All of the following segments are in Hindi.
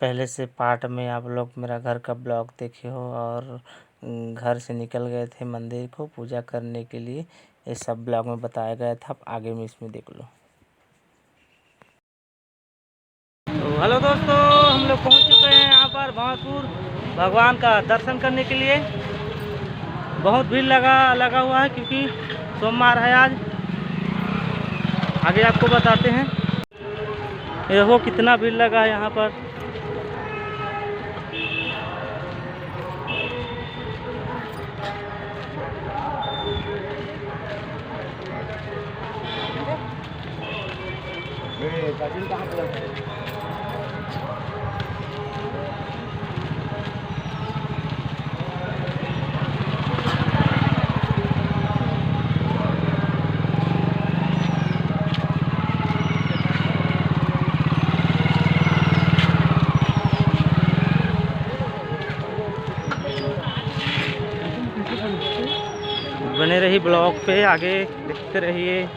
पहले से पार्ट में आप लोग मेरा घर का ब्लॉग देखे हो और घर से निकल गए थे मंदिर को पूजा करने के लिए, ये सब ब्लॉग में बताया गया था। आप आगे में इसमें देख लो। तो हेलो दोस्तों, हम लोग पहुंच चुके हैं यहाँ पर भंवरपुर भगवान का दर्शन करने के लिए। बहुत भीड़ लगा हुआ है क्योंकि सोमवार है आज। आगे आपको बताते हैं। ये देखो कितना भीड़ लगा है यहाँ पर। बने रही ब्लॉग पे, आगे देखते रहिए।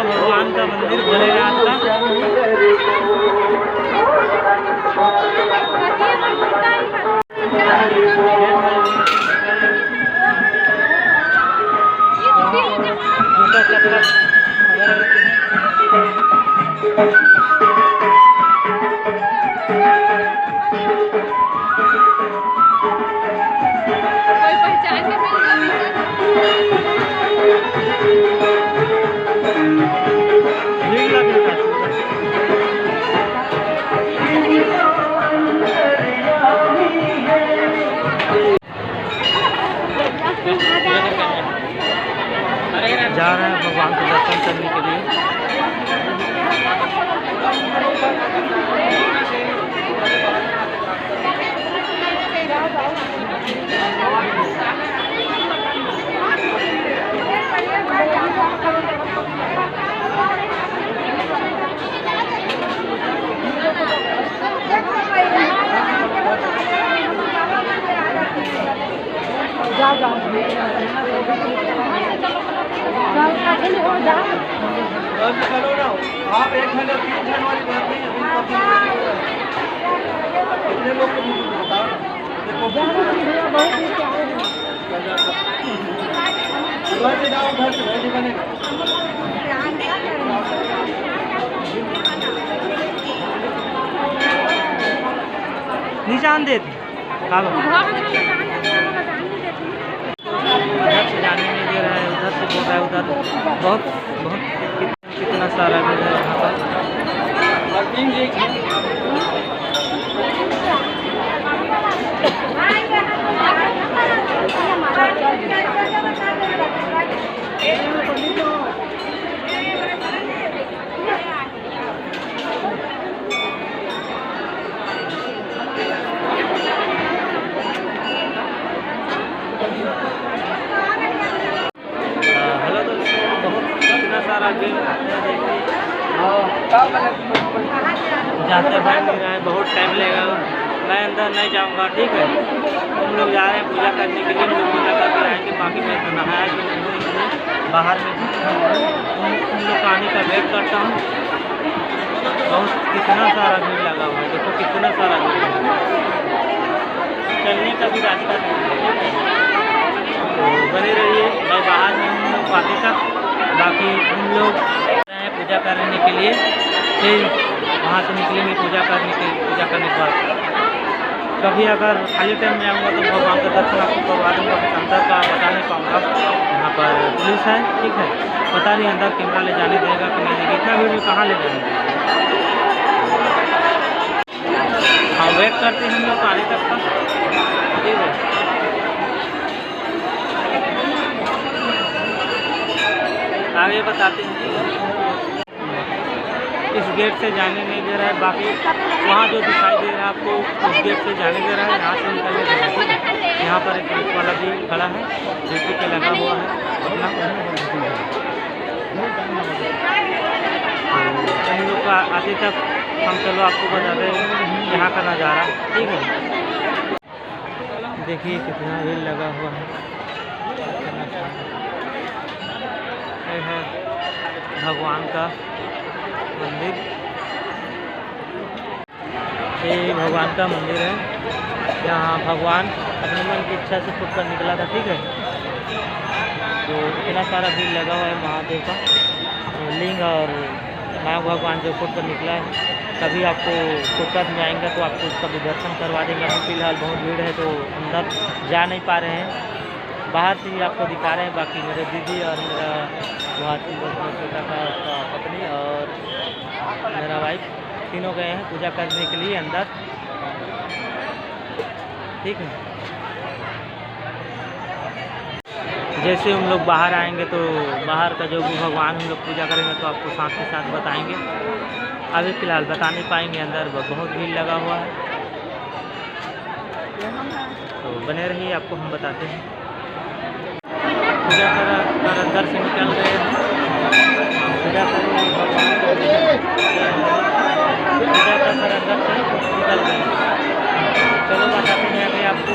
भगवान का मंदिर भोलेनाथ का। जा रहे हैं भगवान के दर्शन करने के लिए। आप 1 घंटे 3 घंटे वाली बात नहीं कितने लोग को बताओ। जाओ घर से रेडी बनेगा। निशान दे दी उधर से जाने नहीं दे रहा है, उधर से बोल रहा है उधर। बहुत कितना सारा भीड़ है यहाँ पर। हेलो दोस्तों, बहुत कितना सारा भीड़ जाते भाई नहीं रहा है, बहुत टाइम लगेगा। मैं अंदर नहीं जाऊंगा, ठीक है। हम लोग जा रहे हैं पूजा करने के लिए। हम लोग पूजा करके आएंगे, बाकी मैं तो नहाया भी नहीं हूँ, इसलिए बाहर में तुम लोग आने का वेट करता हूँ। बहुत कितना सारा भीड़ लगा हुआ है, देखो कितना सारा भीड़ है। चलने का भी रास्ता नहीं है। तो बने रहिए, मैं बाहर में हम लोग आते तक। बाकी हम लोग पूजा करने के लिए, फिर वहाँ से निकलेंगे पूजा करने के बाद। कभी अगर खाली टाइम में आऊँगा तो भगवान का दर्शन आपको करवा दूँगा। अंदर पुलिस है, ठीक है। पता नहीं अंदर कैमरा ले जाने देगा कि नहीं देगा, इतना भीड़ में कहाँ ले जाने देगा। हाँ, वेट करते हैं हम लोग आने तक का, ठीक है। आगे बताते हैं। इस गेट से जाने नहीं दे रहा है, बाकी वहाँ जो दिखाई दे रहा है आपको उस गेट से जाने दे रहा है, यहाँ से निकलने दे रहा है। यहाँ पर एक पुलिस वाला भी खड़ा है, ड्यूटी पे लगा हुआ है अपना। तो हम लोग का आते तक हम चलो आपको बताते हैं यहाँ का नज़ारा, ठीक है। देखिए कितना भीड़ लगा हुआ है। ये है भगवान का मंदिर, ये भगवान का मंदिर है। यहाँ भगवान अपने मन की इच्छा से फुट कर निकला था, ठीक है। तो इतना सारा भीड़ लगा हुआ है महादेव का लिंग और माँ भगवान जो फुट कर निकला है। कभी आपको फुटकर में आएंगे तो आपको उसका भी दर्शन करवा देंगे। अभी फिलहाल बहुत भीड़ है तो अंदर जा नहीं पा रहे हैं, बाहर से ही आपको दिखा रहे हैं। बाकी मेरे दीदी और मेरा वहाँ छोटा का उसका पत्नी और मेरा वाइफ तीनों गए हैं पूजा करने के लिए अंदर, ठीक है। जैसे हम लोग बाहर आएंगे तो बाहर का जो भी भगवान हम लोग पूजा करेंगे तो आपको साथ ही साथ बताएंगे। अभी फ़िलहाल बता नहीं पाएंगे, अंदर बहुत भीड़ लगा हुआ है। तो बने रहिए, आपको हम बताते हैं। पूजा कर अंदर से निकल गए हैं, पूजा कर भगवान को पूजा कर अंदर से निकल गए। चलो बताते हैं अभी आपको।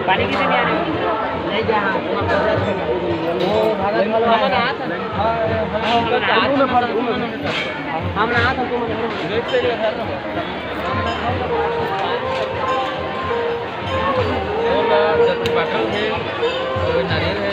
पानी कितने में आ रही हम नहा था नारियल है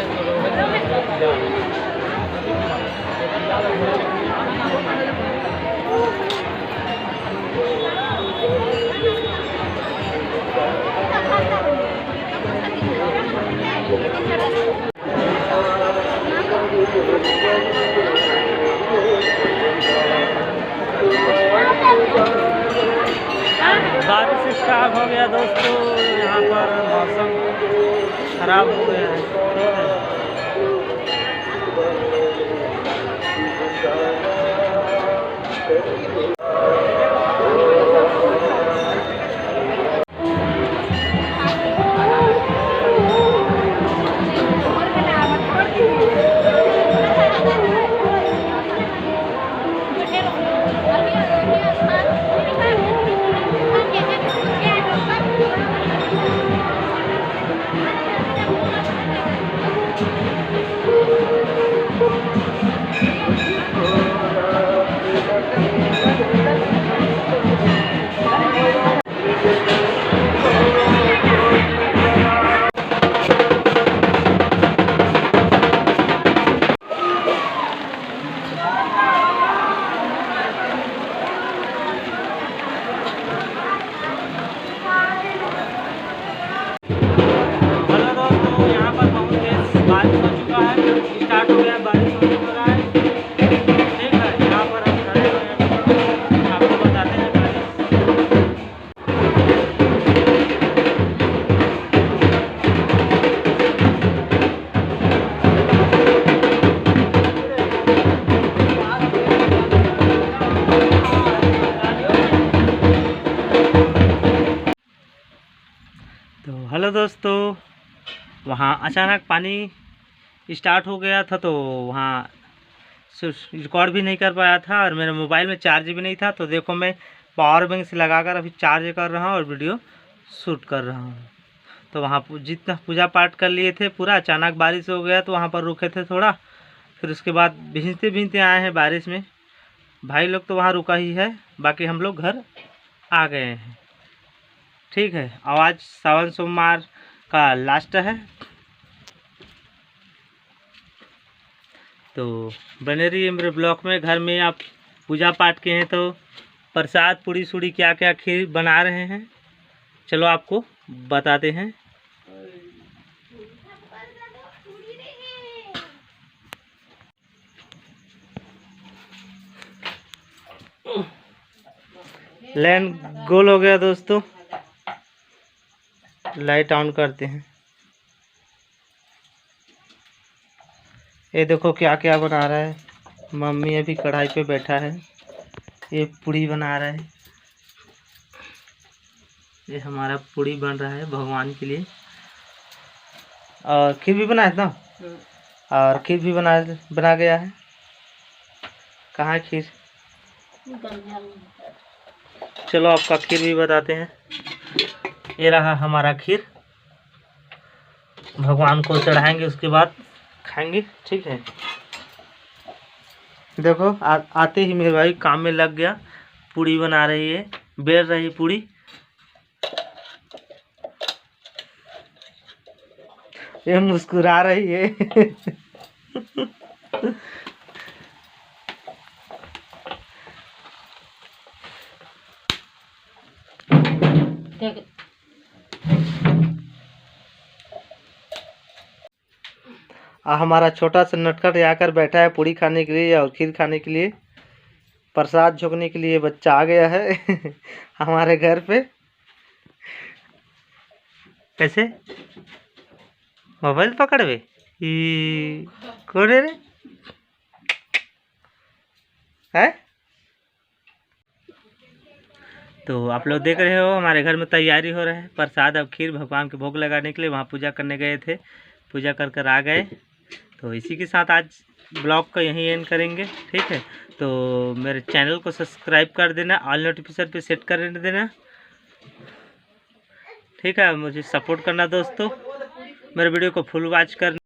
बारिश स्टार्ट हो गया दोस्तों। यहाँ पर मौसम खराब हो गया है। तो हेलो दोस्तों, वहाँ अचानक पानी स्टार्ट हो गया था तो वहाँ रिकॉर्ड भी नहीं कर पाया था और मेरे मोबाइल में चार्ज भी नहीं था। तो देखो मैं पावर बैंक से लगाकर अभी चार्ज कर रहा हूँ और वीडियो शूट कर रहा हूँ। तो वहाँ जितना पूजा पाठ कर लिए थे पूरा, अचानक बारिश हो गया तो वहाँ पर रुके थे थोड़ा। फिर उसके बाद भींजते भींजते आए हैं बारिश में। भाई लोग तो वहाँ रुका ही है, बाकी हम लोग घर आ गए हैं। ठीक है, आज सावन सोमवार का लास्ट है तो बने रहिए मेरे ब्लॉग में। घर में आप पूजा पाठ के हैं तो प्रसाद पूड़ी सूड़ी क्या क्या खीर बना रहे हैं, चलो आपको बताते हैं। लाइन गोल हो गया दोस्तों, लाइट ऑन करते हैं। ये देखो क्या क्या बना रहा है। मम्मी अभी कढ़ाई पे बैठा है, ये पूड़ी बना रहा है। ये हमारा पूड़ी बन रहा है भगवान के लिए। और खीर भी बनाया था, और खीर भी बना गया है। कहाँ है खीर? चलो आपका खीर भी बताते हैं। ये रहा हमारा खीर, भगवान को चढ़ाएंगे उसके बाद खाएंगे। ठीक है, देखो आते ही मेरे भाई काम में लग गया, पूड़ी बना रही है, बेल रही पूड़ी। ये मुस्कुरा रही है। हमारा छोटा सा नटखट आकर बैठा है पूड़ी खाने के लिए और खीर खाने के लिए, प्रसाद झोंकने के लिए बच्चा आ गया है हमारे घर पे। कैसे मोबाइल पकड़वे कोने रे है? तो आप लोग देख रहे हो हमारे घर में तैयारी हो रहा है प्रसाद और खीर भगवान के भोग लगाने के लिए। वहाँ पूजा करने गए थे, पूजा कर कर आ गए। तो इसी के साथ आज ब्लॉग का यहीं एंड करेंगे। ठीक है, तो मेरे चैनल को सब्सक्राइब कर देना, ऑल नोटिफिकेशन पे सेट कर देना। ठीक है, मुझे सपोर्ट करना दोस्तों, मेरे वीडियो को फुल वॉच करना।